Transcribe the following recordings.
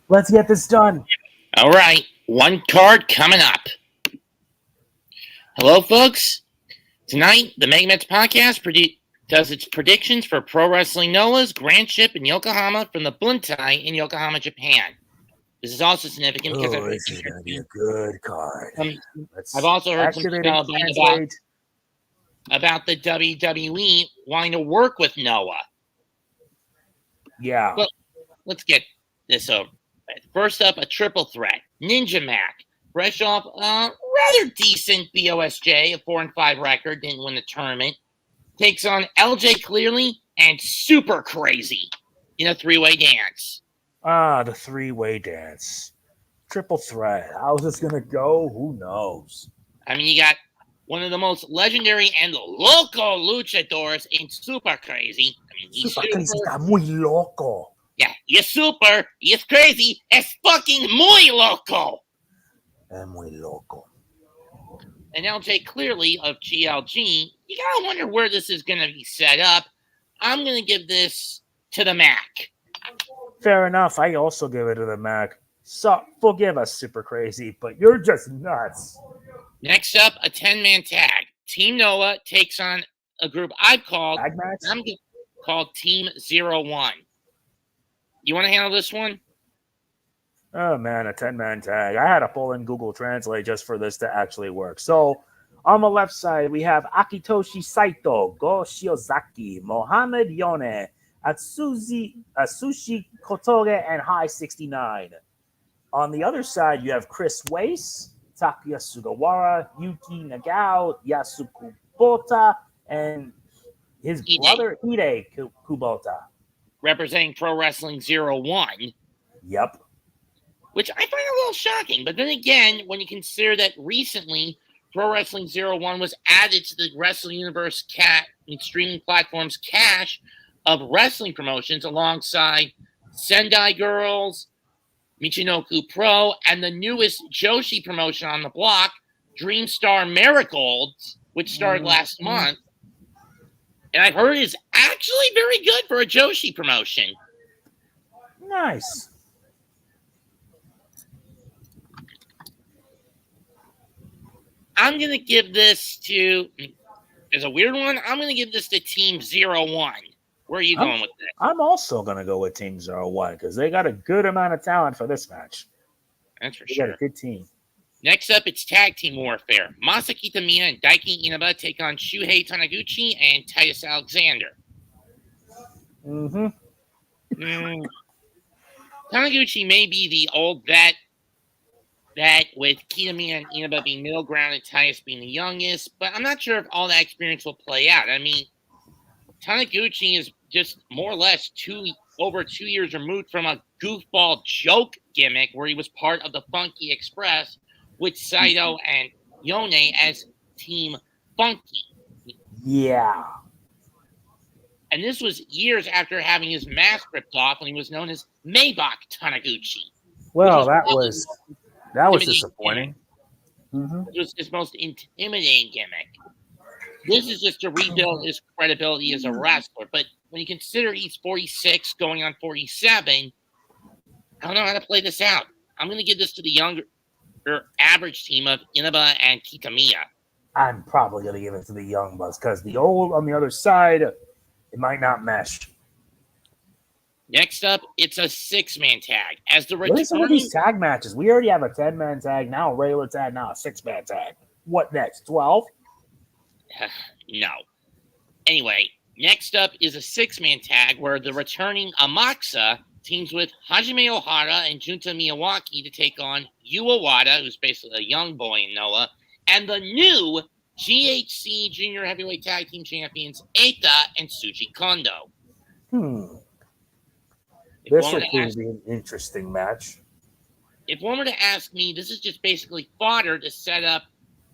Let's get this done. All right, one card coming up. Hello, folks. Tonight, the MegaMets Podcast does its predictions for Pro Wrestling Noah's Grand Ship in Yokohama from the Buntai in Yokohama, Japan. This is also significant because this is going to be a good card. I've also heard some stuff about the WWE wanting to work with Noah. Yeah. But let's get this over. First up, a triple threat. Ninja Mack, fresh off a rather decent BOSJ, a 4-5 record, didn't win the tournament, takes on LJ Clearly and Super Crazy in a three-way dance. The three-way dance. Triple threat. How's this going to go? Who knows? I mean, you got one of the most legendary and local luchadors in Super Crazy. I mean, he's Super Crazy está muy loco. Yeah, he's super, he's crazy, es fucking muy loco. Muy loco. And LJ Clearly of GLG, you gotta wonder where this is gonna be set up. I'm gonna give this to the Mack. Fair enough. I also give it to the Mack. So forgive us, Super Crazy, but you're just nuts. Next up, a 10-man tag. Team Noah takes on a group I've called Team 01. You want to handle this one? Oh, man, a 10-man tag. I had to pull in Google Translate just for this to actually work. So, on the left side, we have Akatoshi, Saito, Go Shiozaki, Mohammed, Yone, Atsushi, Kotoge, and High 69. On the other side, you have Chris Weiss, Takuya Sugawara, Yuki Nagao, Yasu Kubota, and his brother Hide Kubota. Representing Pro Wrestling 01. Yep. Which I find a little shocking. But then again, when you consider that recently Pro Wrestling 01 was added to the Wrestling Universe streaming platforms cache of wrestling promotions alongside Sendai Girls, Michinoku Pro, and the newest Joshi promotion on the block, Dreamstar Marigolds, which started last month. And I've heard it's actually very good for a Joshi promotion. Nice. I'm going to give this to, as a weird one, I'm going to give this to Team 01. Where are you going with this? I'm also going to go with Team 01 because they got a good amount of talent for this match. That's for sure. They got a good team. Next up, it's Tag Team Warfare. Masa Kitamiya and Daiki Inaba take on Shuhei Taniguchi and Titus Alexander. Taniguchi may be the old vet that with Kitamiya and Inaba being middle ground and Titus being the youngest, but I'm not sure if all that experience will play out. I mean, Taniguchi is just more or less over 2 years removed from a goofball joke gimmick where he was part of the Funky Express with Saito and Yone as Team Funky. Yeah. And this was years after having his mask ripped off when he was known as Maybach Taniguchi. Well, that was disappointing. It was his most intimidating gimmick. This is just to rebuild his credibility as a wrestler. But when you consider he's 46 going on 47, I don't know how to play this out. I'm going to give this to the younger average team of Inaba and Kitamiya. I'm probably going to give it to the Young Bucks because the old on the other side, it might not mesh. Next up, it's a 6-man tag. What are some of these tag matches? We already have a 10-man tag, now a regular tag, now a 6-man tag. What next, 12? No. Anyway, next up is a 6-man tag where the returning AMAKUSA teams with Hajime Ohara and Junta Miyawaki to take on Yu Owada, who's basically a young boy in Noah, and the new GHC Junior Heavyweight Tag Team Champions Eita and Tsuji Kondo. This would be an interesting match. If one were to ask me, this is just basically fodder to set up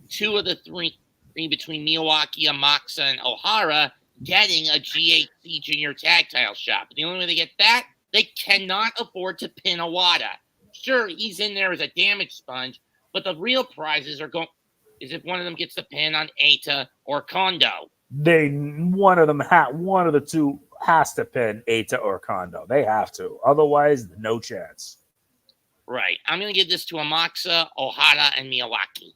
two of the three between Miyawaki, AMAKUSA, and Ohara getting a GHC Junior Tag Title shot. But the only way they get that, they cannot afford to pin Owada. Sure, he's in there as a damage sponge, but the real prizes is if one of them gets the pin on Eita or Kondo. One of the two has to pin Eita or Kondo. They have to. Otherwise, no chance. Right. I'm going to give this to AMAKUSA, Ohara, and Miyawaki.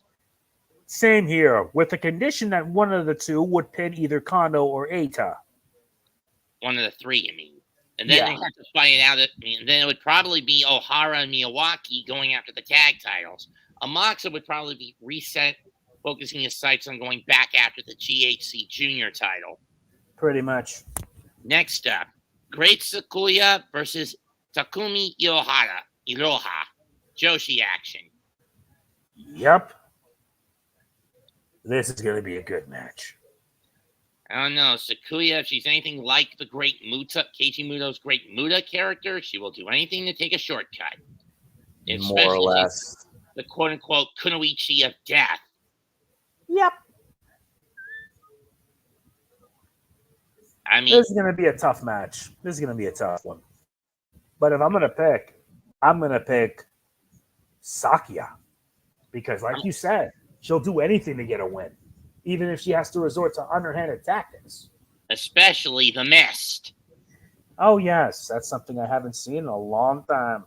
Same here, with the condition that one of the two would pin either Kondo or Eita. One of the three, I mean. And then they have to fight it out. And then it would probably be Ohara and Miyawaki going after the tag titles. AMAKUSA would probably be reset, focusing his sights on going back after the GHC Junior title. Pretty much. Next up, Great Takuya versus Takumi Iroha. Joshi action. Yep. This is going to be a good match. I don't know. Takuya, if she's anything like the great Muta, Keiji Muto's great Muta character, she will do anything to take a shortcut. More or less. The quote-unquote kunoichi of death. Yep. I mean, this is going to be a tough match. This is going to be a tough one. But if I'm going to pick Sakuya. Because like you said, she'll do anything to get a win. Even if she has to resort to underhanded tactics. Especially the mist. Oh, yes. That's something I haven't seen in a long time.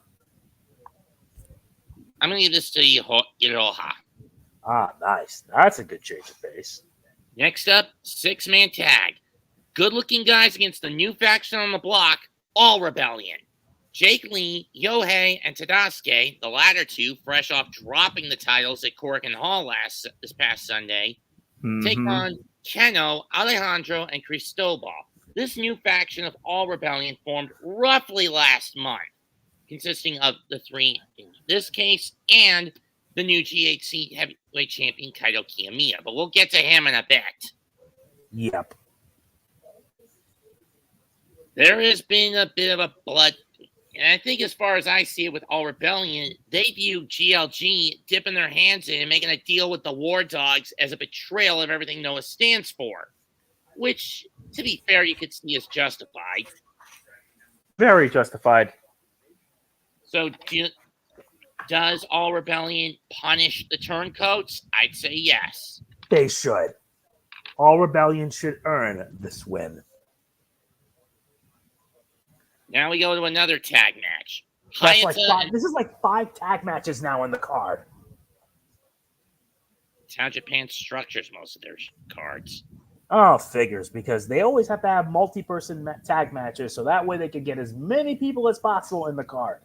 I'm going to give this to Iroha. Ah, nice. That's a good change of pace. Next up, 6-man tag. Good-looking guys against the new faction on the block, All Rebellion. Jake Lee, Yohei, and Tadasuke, the latter two, fresh off dropping the titles at Korakuen Hall this past Sunday, take on Keno, Alejandro, and Cristobal. This new faction of All Rebellion formed roughly last month, consisting of the three in this case and the new GHC heavyweight champion Kaito Kiyomiya. But we'll get to him in a bit. Yep. There has been a bit of a blood. And I think as far as I see it with All Rebellion, they view GLG dipping their hands in and making a deal with the War Dogs as a betrayal of everything Noah stands for. Which, to be fair, you could see as justified. Very justified. So, does All Rebellion punish the turncoats? I'd say yes. They should. All Rebellion should earn this win. Now we go to another tag match. This is like 5 tag matches now in the card. It's how Japan structures most of their cards. Oh, figures, because they always have to have multi-person tag matches, so that way they can get as many people as possible in the card.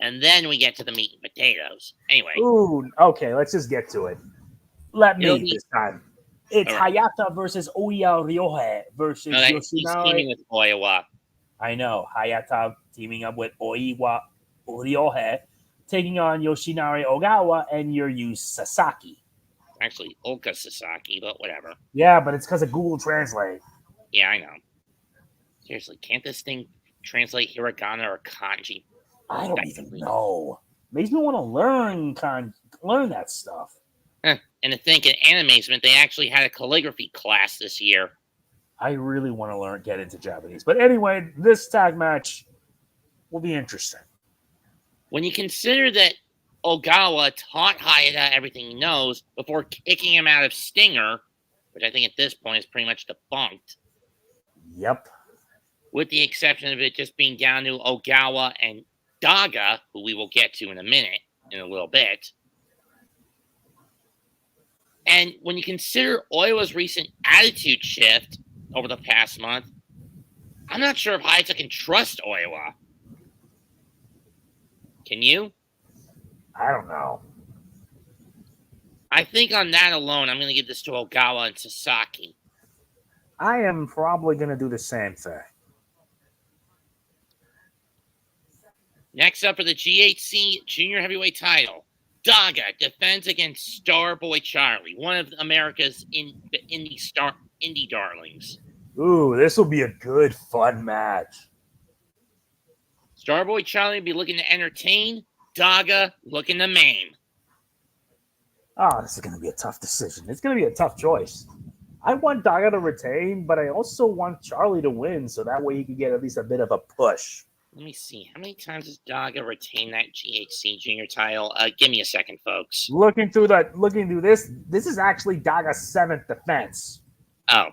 And then we get to the meat and potatoes. Anyway. Ooh, okay, let's just get to it. This time. It's right. Hayata versus Oya Ryohei versus Yoshinari. He's teaming with Oiwa. I know. Hayata teaming up with Oiwa Ryohei, taking on Yoshinari Ogawa and Yuryu Sasaki. Actually, Oka Sasaki, but whatever. Yeah, but it's because of Google Translate. Yeah, I know. Seriously, can't this thing translate hiragana or kanji? I don't even know. Makes me want to learn that stuff. And to think, in Animazement, they actually had a calligraphy class this year. I really want to get into Japanese. But anyway, this tag match will be interesting. When you consider that Ogawa taught Hayata everything he knows before kicking him out of Stinger, which I think at this point is pretty much debunked. Yep. With the exception of it just being down to Ogawa and Daga, who we will get to in a little bit. And when you consider Oiwa's recent attitude shift over the past month, I'm not sure if Hayata can trust Oiwa. Can you? I don't know. I think on that alone, I'm going to give this to Ogawa and Sasaki. I am probably going to do the same thing. Next up for the GHC Junior Heavyweight title, Daga defends against Starboy Charlie, one of America's indie darlings. Ooh, this will be a good, fun match. Starboy Charlie will be looking to entertain, Daga looking to maim. Oh, this is going to be a tough decision. It's going to be a tough choice. I want Daga to retain, but I also want Charlie to win, so that way he can get at least a bit of a push. Let me see. How many times has Daga retained that GHC Junior title? Give me a second, folks. Looking through this is actually Daga's 7th defense. Oh.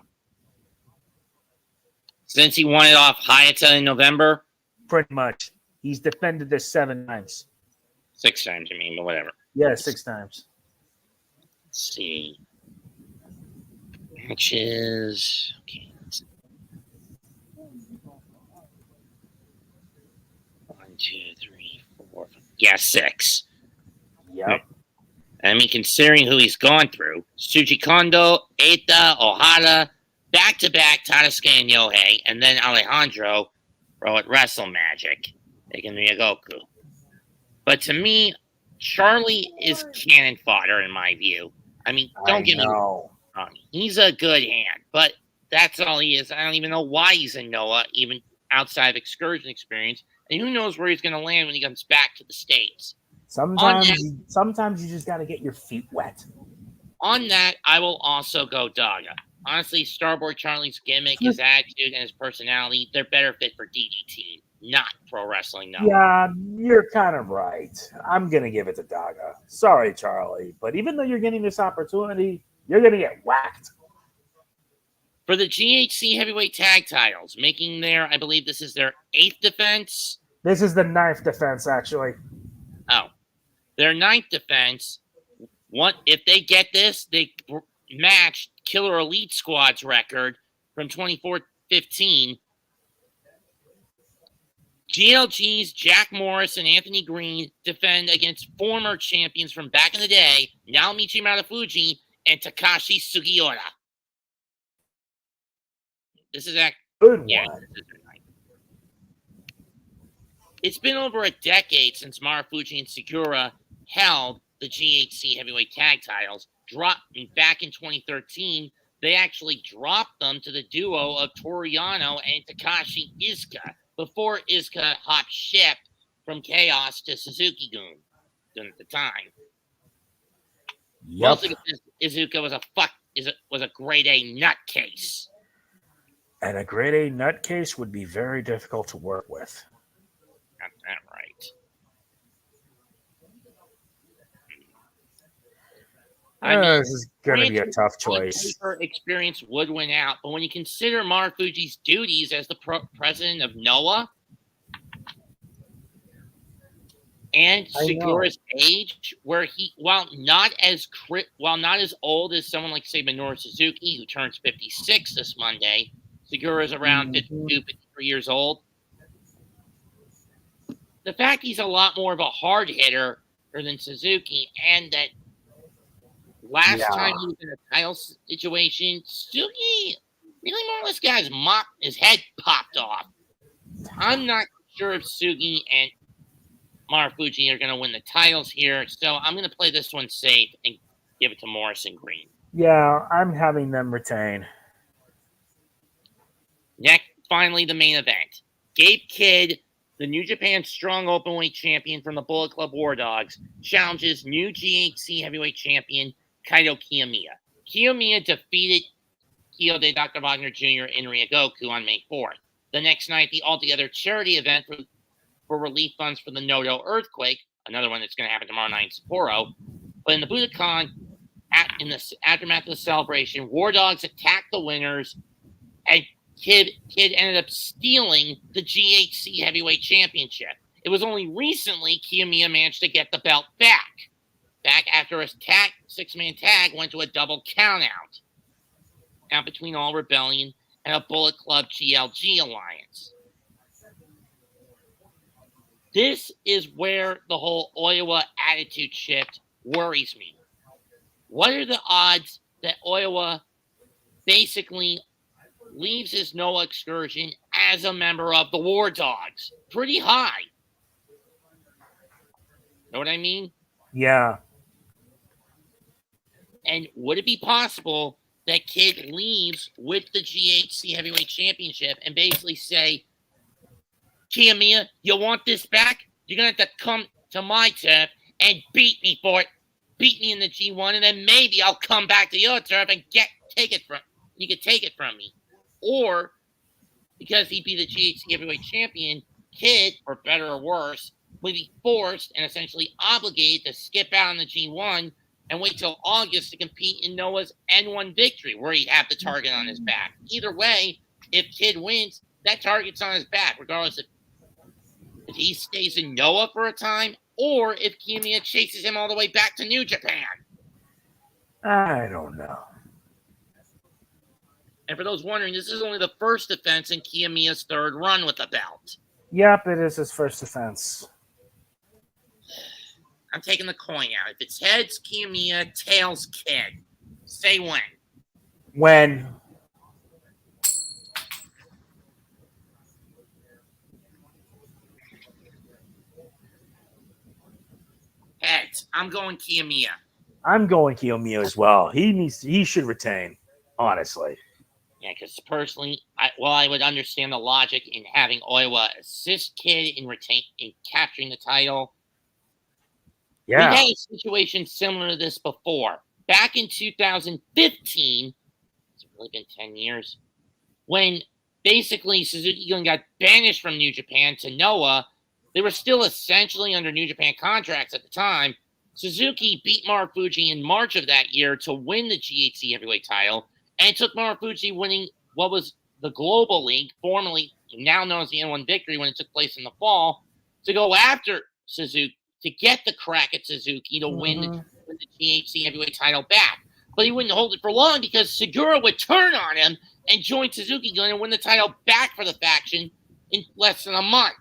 Since he won it off Hayata in November? Pretty much. He's defended this 7 times. 6 times, I mean, but whatever. Yeah, 6 times. Let's see. Matches. Okay. 1, 2, 3, 4, 5. Yeah, 6. Yep. I mean, considering who he's gone through, Tsuji Kondo, Eita, Ohara, back-to-back Tadasuke and Yohei, and then Alejandro at Wrestle Magic, taking Miyagoku. But to me, Charlie is cannon fodder in my view. I mean, don't get me wrong. He's a good hand, but that's all he is. I don't even know why he's in Noah, even outside of excursion experience. And who knows where he's going to land when he comes back to the States. Sometimes you just got to get your feet wet. On that, I will also go Daga. Honestly, Starboard Charlie's gimmick, his attitude, and his personality, they're better fit for DDT, not pro wrestling. No. Yeah, you're kind of right. I'm going to give it to Daga. Sorry, Charlie. But even though you're getting this opportunity, you're going to get whacked. For the GHC heavyweight tag titles, making I believe this is their 8th defense. This is the 9th defense, actually. Oh. Their 9th defense, if they get this, they match Killer Elite Squad's record from 2015. GLG's Jack Morris and Anthony Green defend against former champions from back in the day, Naomichi Marufuji and Takashi Sugiura. This is a good one. It's been over a decade since Marufuji and Sugiura held the GHC heavyweight tag titles. Back in 2013, they actually dropped them to the duo of Toriano and Takashi Iizuka before Iizuka hopped ship from Chaos to Suzuki-gun at the time. Yep. Mostly because Iizuka was a grade A nutcase. And a grade A nutcase would be very difficult to work with. Got that right. This is going to be a tough choice. Experience would win out, but when you consider Marufuji's duties as the president of NOAH and Sugiura's age, where he, while not as old as someone like say Minoru Suzuki, who turns 56 this Monday, Sugiura is around 52, 53 years old. The fact he's a lot more of a hard hitter than Suzuki, and that last time he was in a title situation, Suzuki really more or less got his head popped off. I'm not sure if Suzuki and Marufuji are going to win the titles here, so I'm going to play this one safe and give it to Morris and Green. Yeah, I'm having them retain. Next, finally, the main event. Gabe Kidd, the New Japan Strong Openweight Champion from the Bullet Club War Dogs, challenges new GHC Heavyweight Champion Kaito Kiyomiya. Kiyomiya defeated Kiyode Dr. Wagner Jr. in Ryogoku on May 4th. The next night, the All Together charity event for relief funds for the Noto earthquake, another one that's going to happen tomorrow night in Sapporo. But in the Budokan, in the aftermath of the celebration, War Dogs attacked the winners, and Kid ended up stealing the GHC Heavyweight Championship. It was only recently Kiyomiya managed to get the belt back after a six-man tag went to a double countout out between All Rebellion and a Bullet Club GLG alliance. This is where the whole Oiwa attitude shift worries me. What are the odds that Oiwa basically leaves his NOAH excursion as a member of the War Dogs? Pretty high. Know what I mean? Yeah. And would it be possible that Kid leaves with the GHC Heavyweight Championship and basically say, Kiyomiya, you want this back? You're going to have to come to my turf and beat me for it. Beat me in the G1, and then maybe I'll come back to your turf and you can take it from me. Or, because he'd be the GHC Heavyweight Champion, Kid, for better or worse, would be forced and essentially obligated to skip out on the G1 and wait till August to compete in Noah's N1 victory, where he'd have the target on his back. Either way, if Kid wins, that target's on his back, regardless if he stays in Noah for a time or if Kitamiya chases him all the way back to New Japan. I don't know. And for those wondering, this is only the first defense in Kitamiya's third run with the belt. Yep, it is his first defense. I'm taking the coin out. If it's heads, Kitamiya, tails, Kid. Say when. When? Heads. I'm going Kitamiya. I'm going Kitamiya as well. He should retain, honestly. Yeah, because personally, I would understand the logic in having Oiwa assist Kid in capturing the title. Yeah. We've had a situation similar to this before. Back in 2015, it's really been 10 years, when basically Suzuki Gun got banished from New Japan to Noah. They were still essentially under New Japan contracts at the time. Suzuki beat Marufuji in March of that year to win the GHC heavyweight title, and it took Marufuji winning what was the Global League, formerly now known as the N1 Victory when it took place in the fall, to go after Suzuki, to get the crack at Suzuki to win the GHC heavyweight title back. But he wouldn't hold it for long because Segura would turn on him and join Suzuki Gun and win the title back for the faction in less than a month.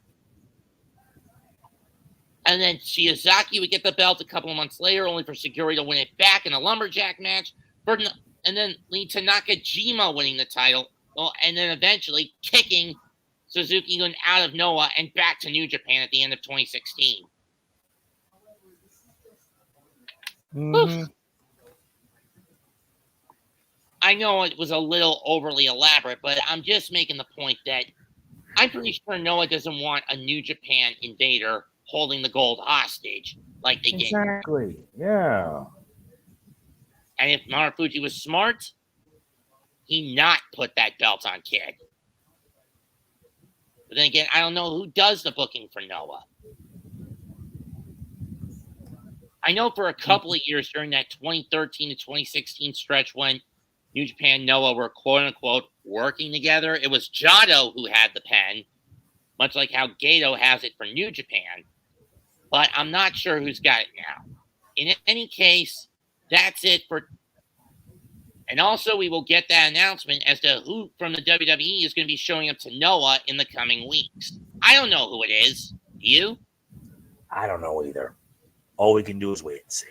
And then Shiozaki would get the belt a couple of months later, only for Segura to win it back in a lumberjack match, and then lead to Nakajima winning the title, and then eventually kicking Suzuki Gun out of Noah and back to New Japan at the end of 2016. Mm-hmm. I know it was a little overly elaborate, but I'm just making the point that I'm pretty sure Noah doesn't want a New Japan invader holding the gold hostage like they did. Exactly. Yeah. And if Marufuji was smart, he'd not put that belt on Kid. But then again, I don't know who does the booking for Noah. I know for a couple of years during that 2013 to 2016 stretch when New Japan and Noah were quote-unquote working together, it was Jado who had the pen, much like how Gato has it for New Japan. But I'm not sure who's got it now. In any case, that's it for... And also, we will get that announcement as to who from the WWE is going to be showing up to Noah in the coming weeks. I don't know who it is. You? I don't know either. All we can do is wait and see.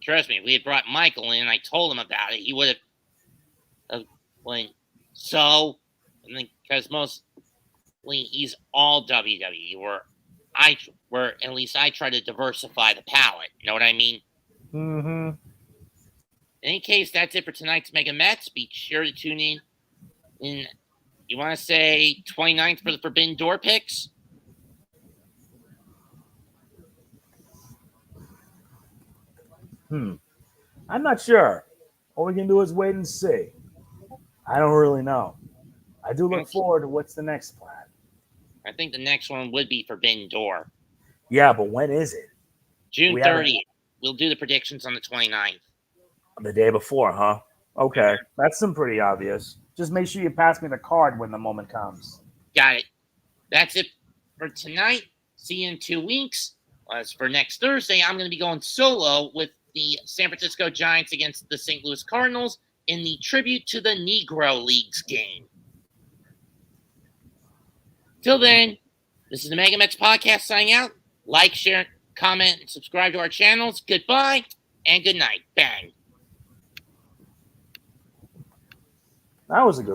Trust me, if we had brought Michael in and I told him about it, he would have went, so, and then, because mostly he's all WWE, where at least I try to diversify the palette. You know what I mean? Mm-hmm. In any case, that's it for tonight's MegaMets. Be sure to tune in. You want to say 29th for the Forbidden Door picks? I'm not sure. All we can do is wait and see. I don't really know. I do look forward to what's the next plan. I think the next one would be Forbidden Door. Yeah, but when is it? June 30th. We'll do the predictions on the 29th. The day before, huh? Okay. That's pretty obvious. Just make sure you pass me the card when the moment comes. Got it. That's it for tonight. See you in 2 weeks. As for next Thursday, I'm going to be going solo with the San Francisco Giants against the St. Louis Cardinals in the Tribute to the Negro Leagues game. Till then, this is the MegaMets Podcast signing out. Like, share, comment, and subscribe to our channels. Goodbye and good night. Bang. That was a good